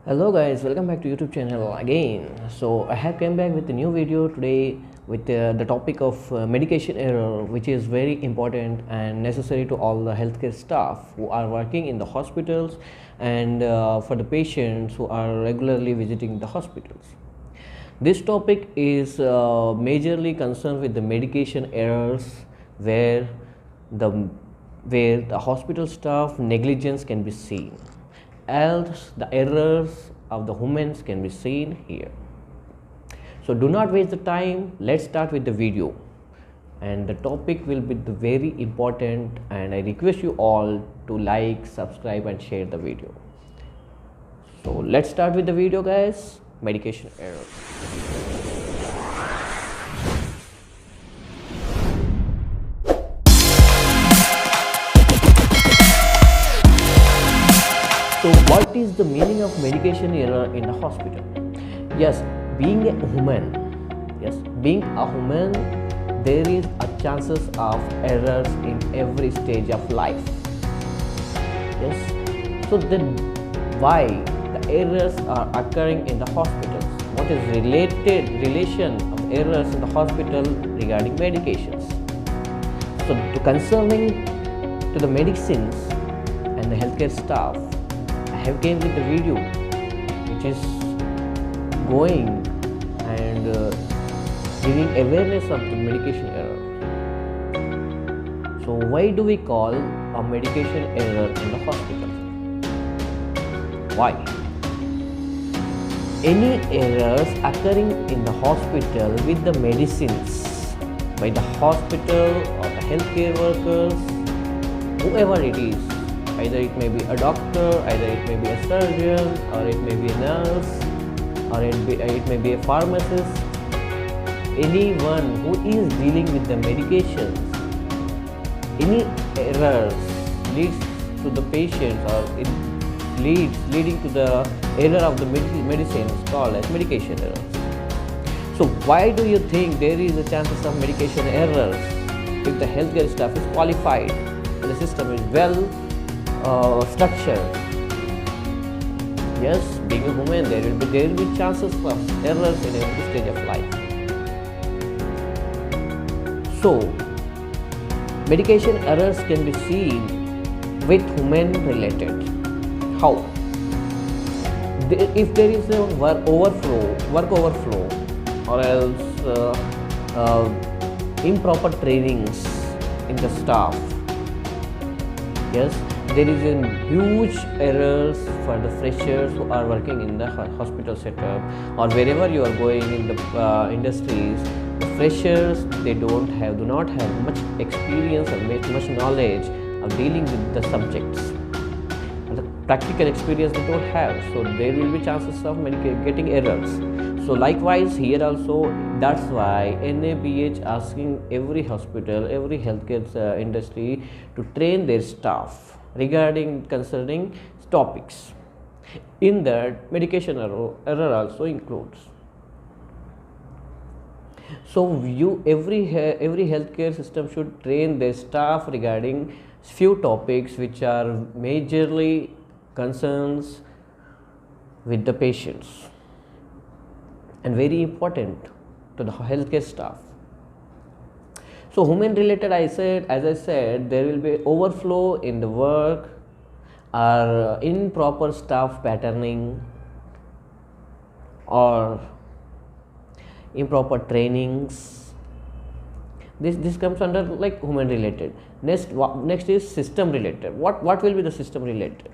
Hello guys, welcome back to YouTube channel again. So I have came back with a new video today with the topic of medication error, which is very important and necessary to all the healthcare staff who are working in the hospitals and for the patients who are regularly visiting the hospitals. This topic is majorly concerned with the medication errors where the where the hospital staff negligence can be seen, else the errors of the humans can be seen here. So do not waste the time, let's start with the video, and the topic will be very important, and I request you all to like, subscribe and share the video. So let's start with the video guys. Medication errors. So what is the meaning of medication error in the hospital? Yes, being a human, there is a chances of errors in every stage of life. Yes, so then why the errors are occurring in the hospitals? What is relation of errors in the hospital regarding medications? So concerning to the medicines and the healthcare staff, I have came with the video which is going and giving awareness of the medication error. So why do we call a medication error in the hospital? Why? Any errors occurring in the hospital with the medicines by the hospital or the healthcare workers, whoever it is, either it may be a doctor, either it may be a surgeon, or it may be a nurse, or it may be a pharmacist, anyone who is dealing with the medications, any errors leads to the patient, or it leading to the error of the medicine is called as medication errors. So why do you think there is a chances of medication errors if the healthcare staff is qualified and the system is well structured? Yes, being a human, there will be chances of errors in every stage of life. So medication errors can be seen with human related. How? If there is a work overflow, or else improper trainings in the staff, yes, there is a huge errors for the freshers who are working in the hospital setup or wherever you are going in the industries. The freshers, they do not have much experience or much knowledge of dealing with the subjects. And the practical experience they don't have, so there will be chances of getting errors. So likewise here also, that's why NABH asking every hospital, every healthcare industry to train their staff regarding concerning topics. In that, medication error also includes. So every healthcare system should train their staff regarding few topics which are majorly concerns with the patients and very important to the healthcare staff. So human related, as I said, there will be overflow in the work or improper staff patterning or improper trainings. This comes under like human related. Next is system related. What will be the system related?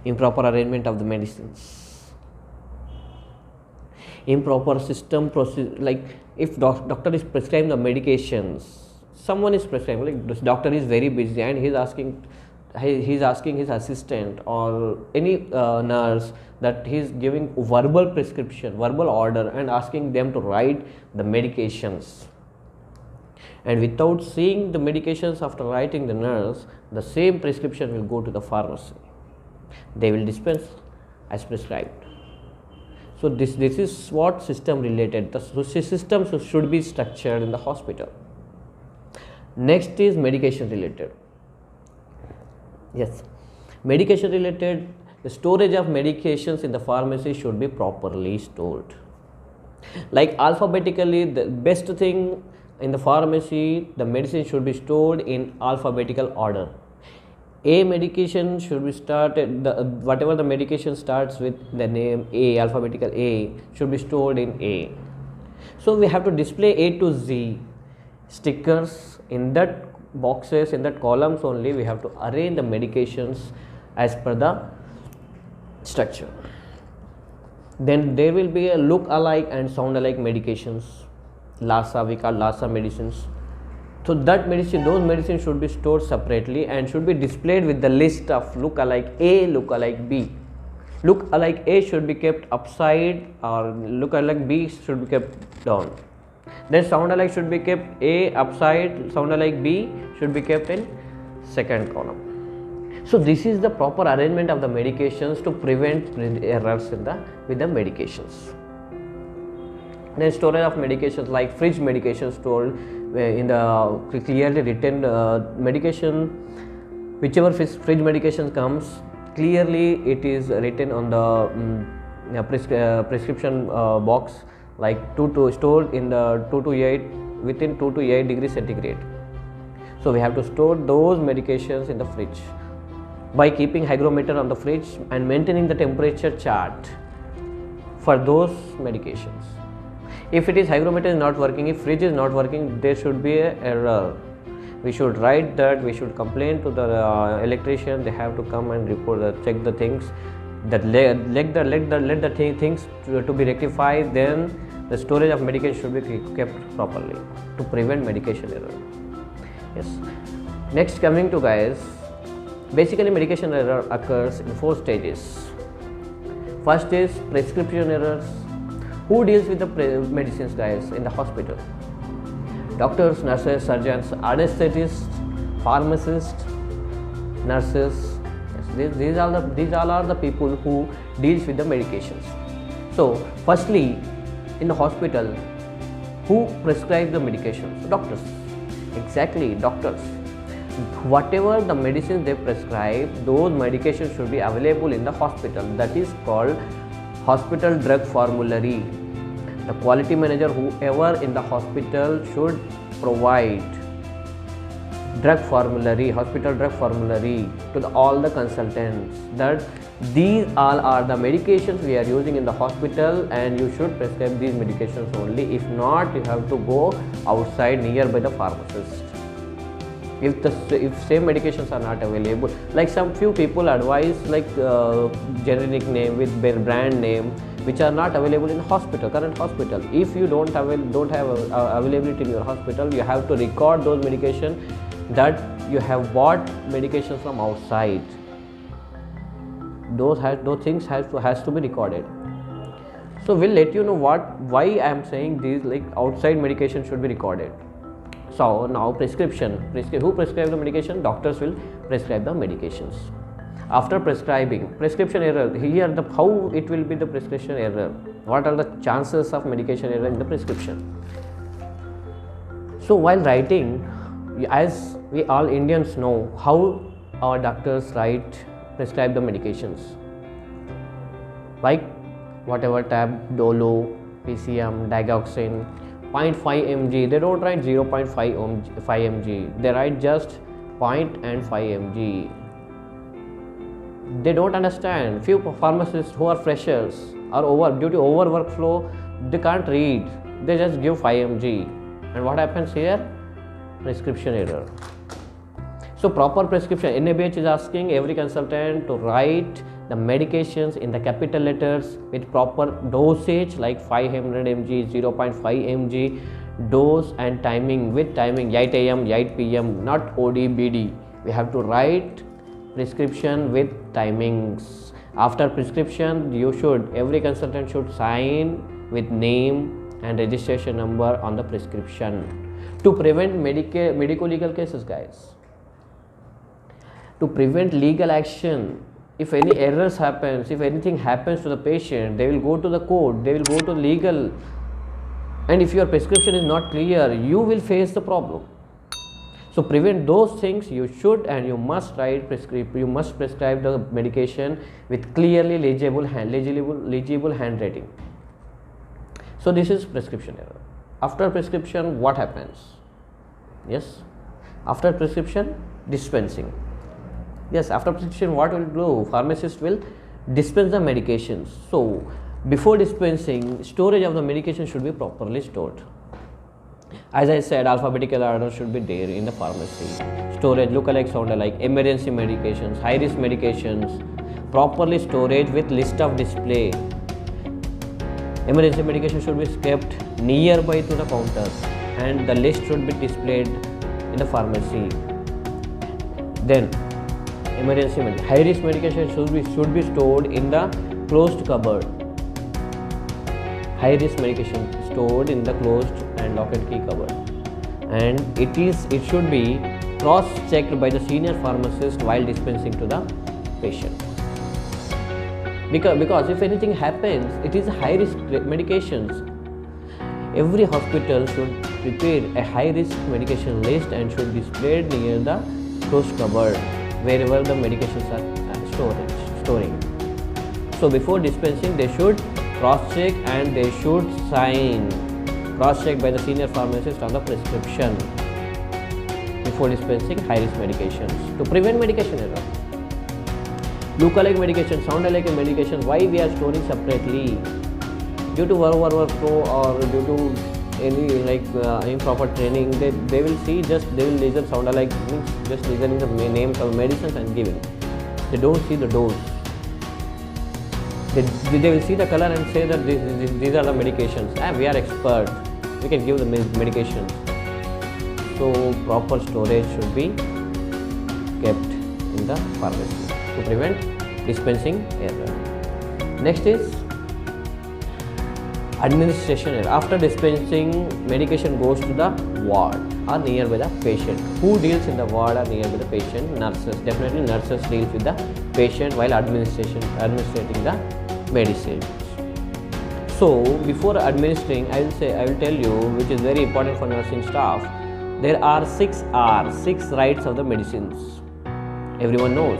Improper arrangement of the medicines, improper system process, like if doctor is prescribing the medications, someone is prescribing, like this doctor is very busy and he's asking his assistant or any nurse that he's giving verbal prescription, verbal order, and asking them to write the medications, and without seeing the medications after writing the nurse, the same prescription will go to the pharmacy. They will dispense as prescribed. So this is what system related. The system should be structured in the hospital. Next is medication related. Yes, medication related the storage of medications in the pharmacy should be properly stored. Like alphabetically, the best thing in the pharmacy, the medicine should be stored in alphabetical order. A medication should be started, whatever the medication starts with the name A, alphabetical A, should be stored in A. So we have to display A to Z stickers in that boxes, in that columns only. We have to arrange the medications as per the structure. Then there will be a look alike and sound alike medications. LASA, we call LASA medicines. So that medicine, those medicines should be stored separately and should be displayed with the list of look alike A, look alike B. Look alike A should be kept upside, or look alike B should be kept down. Then sound alike should be kept A upside, sound alike B should be kept in second column. So this is the proper arrangement of the medications to prevent errors with the medications. Then storage of medications, like fridge medication stored in the clearly written medication, whichever fridge medication comes, clearly it is written on the prescription box, like stored in the 2 to 8, within 2 to 8 degrees centigrade. So we have to store those medications in the fridge by keeping hygrometer on the fridge and maintaining the temperature chart for those medications. If it is hygrometer is not working, if fridge is not working, there should be an error. We should write that, we should complain to the electrician. They have to come and report, check the things, that let the things to be rectified. Then the storage of medication should be kept properly to prevent medication error. Yes. Next, coming to guys, basically medication error occurs in 4 stages. First is prescription errors. Who deals with the medicines, guys, in the hospital? Doctors, nurses, surgeons, anesthetists, pharmacists, nurses. Yes, these all are the people who deals with the medications. So firstly, in the hospital, who prescribe the medications? Doctors. Exactly, doctors. Whatever the medicines they prescribe, those medications should be available in the hospital. That is called hospital drug formulary. The quality manager, whoever in the hospital, should provide drug formulary, hospital drug formulary to all the consultants, that these all are the medications we are using in the hospital and you should prescribe these medications only. If not, you have to go outside nearby the pharmacist. If same medications are not available, like some few people advise like generic name with brand name, which are not available in hospital, current hospital. If you don't have availability in your hospital, you have to record those medication that you have bought medications from outside. Those things has to be recorded. So we'll let you know why I am saying these, like outside medication should be recorded. So now prescription. Who prescribe the medication? Doctors will prescribe the medications. After prescribing, prescription error. Here how it will be the prescription error. What are the chances of medication error in the prescription? So while writing, as we all Indians know how our doctors prescribe the medications. Like whatever tab, Dolo, PCM, Digoxin, 0.5 mg, they don't write 0.5 mg, they write just 0.5 mg. They don't understand. Few pharmacists who are freshers or due to over workflow, they can't read, they just give 5 mg. And what happens here? Prescription error. So proper prescription, NABH is asking every consultant to write the medications in the capital letters with proper dosage, like 500 mg, 0.5 mg, dose and timing, with timing 8 am, 8 pm, not OD, BD. We have to write prescription with timings. After prescription, every consultant should sign with name and registration number on the prescription to prevent medico-legal cases, guys. To prevent legal action. If any errors happens, if anything happens to the patient, they will go to the court, they will go to legal, and if your prescription is not clear, you will face the problem. So prevent those things, you should and you must prescribe the medication with clearly legible handwriting. So this is prescription error. After prescription, what happens? Yes, after prescription, dispensing. Yes, after prescription, what will do? Pharmacist will dispense the medications. So before dispensing, storage of the medication should be properly stored. As I said, alphabetical order should be there in the pharmacy. Storage, look-alike, sound-alike, emergency medications, high-risk medications, properly storage with list of display. Emergency medication should be kept nearby to the counter, and the list should be displayed in the pharmacy. Then, high-risk medication should be stored in the closed cupboard. High-risk medication stored in the closed and lock and key cupboard, and it should be cross-checked by the senior pharmacist while dispensing to the patient. Because if anything happens, it is high-risk medications. Every hospital should prepare a high-risk medication list and should be displayed near the closed cupboard wherever the medications are storing. So before dispensing, they should cross-check and they should sign. Cross-check by the senior pharmacist on the prescription before dispensing high-risk medications. To prevent medication error, look-alike medications, sound-alike medications, why we are storing separately? Due to workflow or due to any improper training, they will listen sound-alike, means just listening the names of medicines and giving. They don't see the dose. They will see the color and say that these are the medications. We are experts. We can give the medications. So proper storage should be kept in the pharmacy to prevent dispensing error. Next is administration error. After dispensing, medication goes to the ward or nearby the patient. Who deals in the ward or nearby the patient? Nurses. Definitely nurses deals with the patient while administrating the medicine. So before administering, I will tell you, which is very important for nursing staff, there are 6 R's, 6 rights of the medicines. Everyone knows.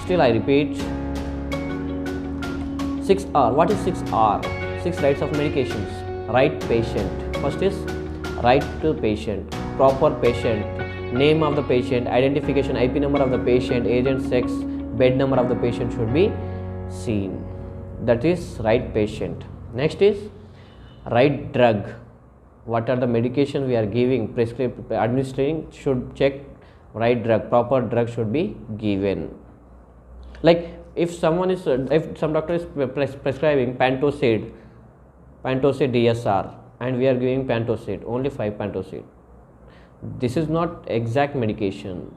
Still I repeat, 6 R. What is 6 R? 6 rights of medications. Right patient. First is right to patient, proper patient, name of the patient, identification, IP number of the patient, age and sex, bed number of the patient should be seen. That is right patient. Next is right drug. What are the medications we are giving, administering, should check right drug, proper drug should be given. Like if some doctor is prescribing Pantocid DSR and we are giving Pantocid, only 5 Pantocid, this is not exact medication,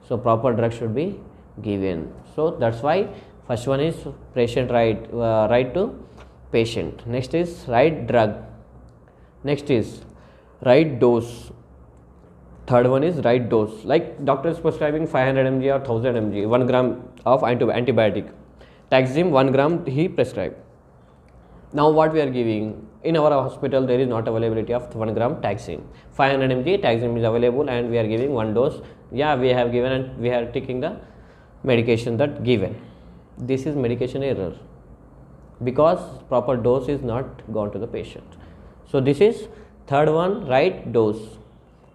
so proper drug should be given. So that's why first one is patient right to patient. Next is right drug. Next is right dose. Third one is right dose. Like doctor is prescribing 500 mg or 1000 mg, 1 gram of antibiotic. Taxim 1 gram he prescribed. Now what we are giving? In our hospital there is not availability of 1 gram Taxim. 500 mg Taxim is available and we are giving 1 dose. Yeah, we have given and we are taking the medication that given. This is medication error because proper dose is not gone to the patient. So this is third one, right dose.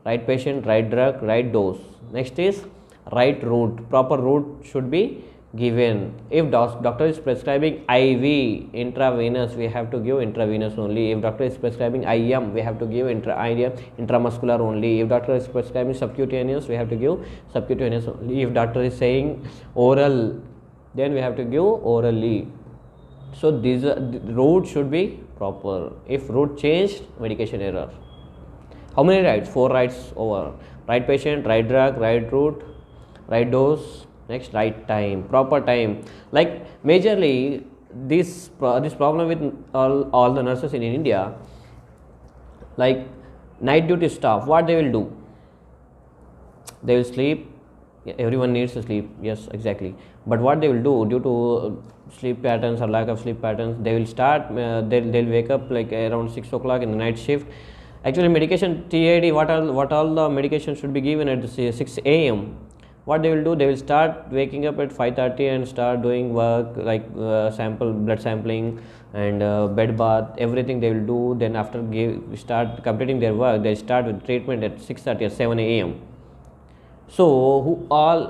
Right patient, right drug, right dose. Next is right route. Proper route should be given. If doctor is prescribing IV, intravenous, we have to give intravenous only. If doctor is prescribing IM, we have to give intramuscular only. If doctor is prescribing subcutaneous, we have to give subcutaneous only. If doctor is saying oral, then we have to give orally. So these the route should be proper. If route changed, medication error. How many rights? 4 rights over. Right patient, right drug, right route, right dose. Next, right time, proper time. Like majorly this problem with all the nurses in India, like night duty staff, what they will do? They will sleep. Everyone needs to sleep. Yes, exactly. But what they will do, due to sleep patterns or lack of sleep patterns, they will start. They'll wake up like around 6 o'clock in the night shift. Actually, medication TID, what all the medication should be given at 6 a.m. What they will do, they will start waking up at 5:30 and start doing work like blood sampling and bed bath, everything they will do. Then after start completing their work, they start with treatment at 6:30 or 7 a.m. So who all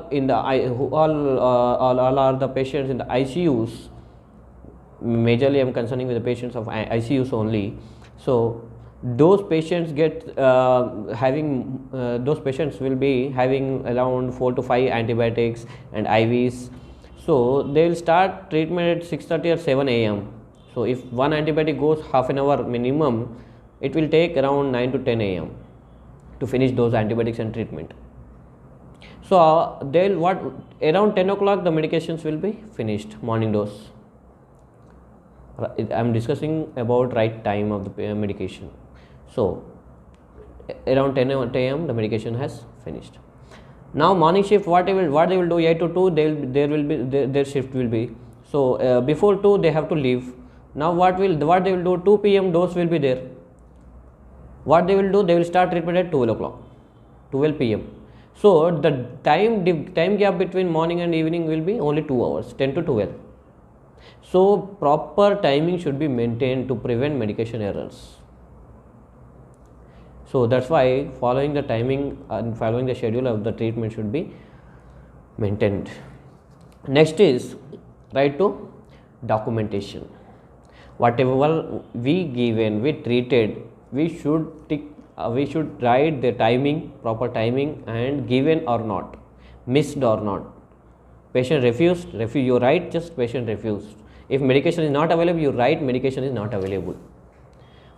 are the patients in the ICUs? Majorly, I am concerning with the patients of ICUs only. So those patients those patients will be having around 4 to 5 antibiotics and IVs. So they will start treatment at 6:30 or 7 a.m. So if one antibiotic goes half an hour minimum, it will take around 9 to 10 a.m. to finish those antibiotics and treatment. So around 10 o'clock the medications will be finished, morning dose. I am discussing about right time of the medication. So around 10 a.m. the medication has finished. Now morning shift, what they will do, 8 to 2 their shift will be. So before 2 they have to leave. Now what they will do, 2 p.m. dose will be there. What they will do, they will start treatment at 12 p.m. So the time gap between morning and evening will be only 2 hours, 10 to 12. So proper timing should be maintained to prevent medication errors. So that's why following the timing and following the schedule of the treatment should be maintained. Next is right to documentation. Whatever we treated, we should write the timing, proper timing, and given or not, missed or not. Patient refused, you write just patient refused. If medication is not available, you write medication is not available.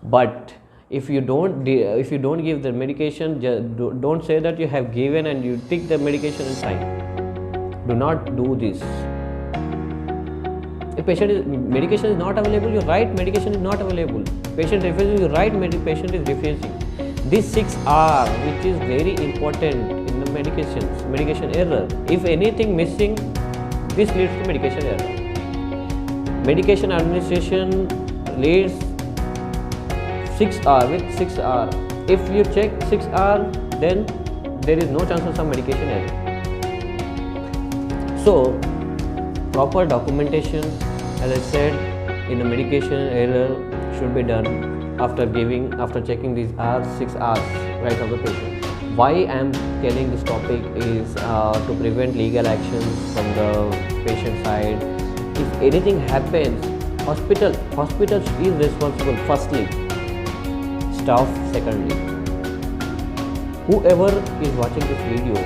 But if you don't give the medication, don't say that you have given and you take the medication and sign. Do not do this. If medication is not available, you write medication is not available. Patient refuses, you write patient is refusing. This 6R, which is very important in the medication error. If anything missing, this leads to medication error. Medication administration leads 6R with 6R. If you check 6R, then there is no chance of some medication error. So proper documentation, as I said, in the medication error should be done after checking these 6 R's right of the patient. Why I am telling this topic is to prevent legal actions from the patient side. If anything happens, hospital is responsible firstly, staff secondly. Whoever is watching this video, I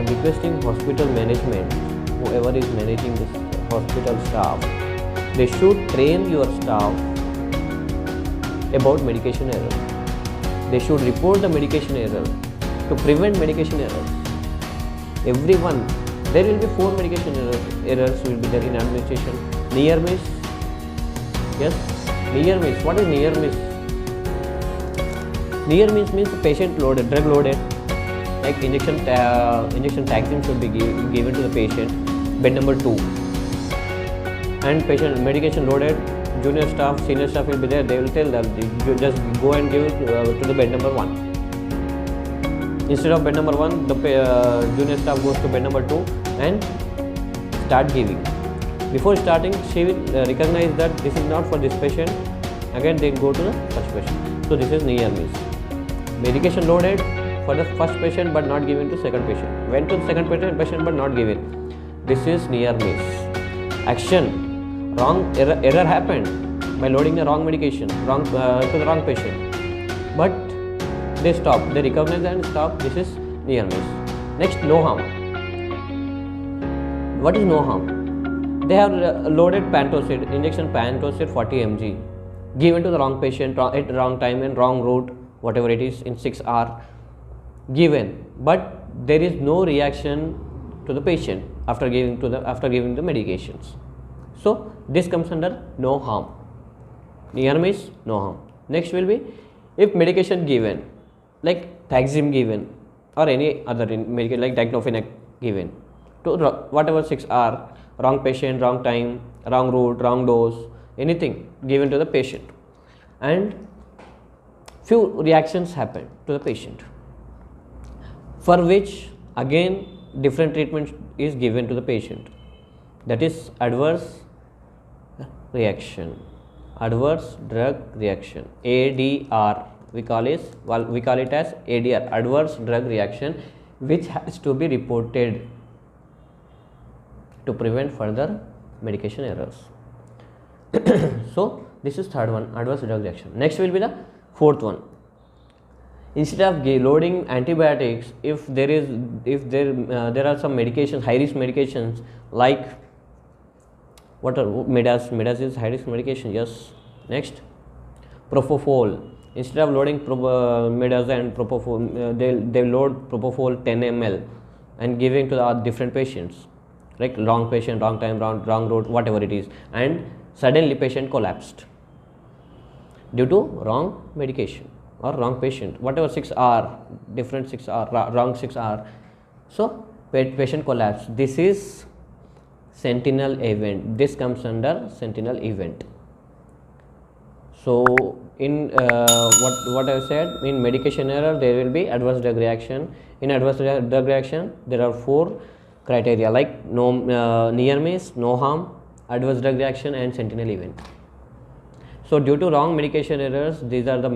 am requesting hospital management, whoever is managing this hospital staff, they should train your staff about medication error. They should report the medication error to prevent medication errors. Everyone, there will be 4 medication errors will be there in administration. Near miss, yes, near miss. What is near miss? Near miss means patient loaded, drug loaded, like injection taxim should be given to the patient, bed number 2, and patient medication loaded. Junior staff, senior staff will be there. They will tell them, you just go and give it to the bed number 1. Instead of bed number 1, the junior staff goes to bed number 2 and start giving. Before starting, she will recognize that this is not for this patient. Again, they go to the first patient. So this is near miss. Medication loaded for the first patient but not given to second patient. Went to the second patient but not given. This is near miss. Action. Error happened by loading the wrong medication to the wrong patient, but they stop, they recognize and stop. This is near miss. Next, no harm. What is no harm? They have loaded Pantocid, injection Pantocid 40 mg, given to the wrong patient at wrong time and wrong route, whatever it is, in 6R given, but there is no reaction to the patient after giving the medications. So this comes under no harm. Near miss, no harm. Next will be if medication given, like Taxim given or any other medication like Diclofenac given to whatever 6R, wrong patient, wrong time, wrong route, wrong dose, anything given to the patient, and few reactions happen to the patient, for which again different treatment is given to the patient. That is adverse reaction, adverse drug reaction, ADR. We call it as ADR, adverse drug reaction, which has to be reported to prevent further medication errors. So this is third one, adverse drug reaction. Next will be the fourth one. Instead of loading antibiotics, if there are some medications, high risk medications, like what are Midas is high risk medication, yes. Next, propofol. Instead of loading Midas and propofol, they load propofol 10 ml and giving to the different patients, like wrong patient, wrong time, wrong route, whatever it is, and suddenly patient collapsed due to wrong medication or wrong patient, whatever 6R, different 6R, wrong 6R. So patient collapsed. This is sentinel event. This comes under sentinel event. So in what I said, in medication error there will be adverse drug reaction. In adverse drug reaction there are 4 criteria, like no near miss, no harm, adverse drug reaction, and sentinel event. So due to wrong medication errors, these are the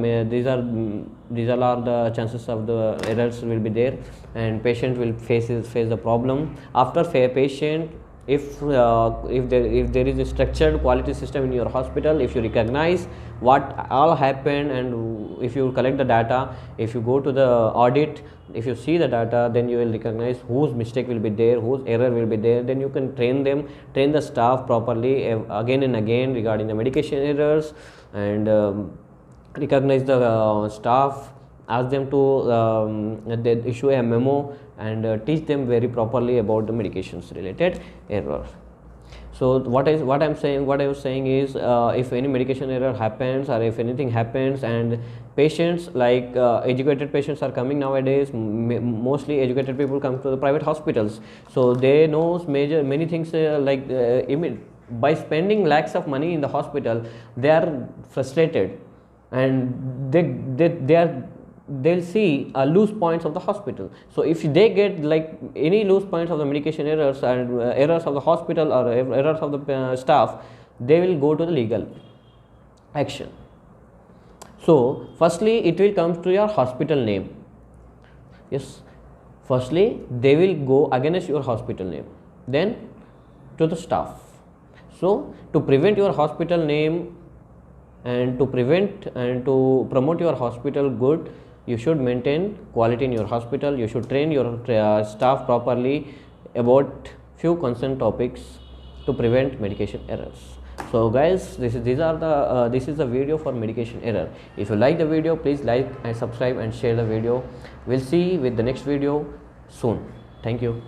chances of the errors will be there, and patient will face the problem. After patient, if there is a structured quality system in your hospital, if you recognize what all happened, and if you collect the data, if you go to the audit, if you see the data, then you will recognize whose mistake will be there, whose error will be there. Then you can train the staff properly again and again regarding the medication errors, and recognize the staff, ask them to they issue a memo, and teach them very properly about the medications related errors. So what I was saying is, if any medication error happens, or if anything happens, and patients, like educated patients are coming nowadays, mostly educated people come to the private hospitals, so they know many things, by spending lakhs of money in the hospital, they are frustrated, and they'll see loose points of the hospital. So if they get like any loose points of the medication errors, and errors of the hospital, or errors of the staff, they will go to the legal action. So firstly it will come to your hospital name. Yes, firstly they will go against your hospital name, then to the staff. So to prevent your hospital name, and to prevent and to promote your hospital good, you should maintain quality in your hospital. You should train your staff properly about few concerned topics to prevent medication errors. So guys, this is the video for medication error. If you like the video, please like and subscribe and share the video. We'll see with the next video soon. Thank you.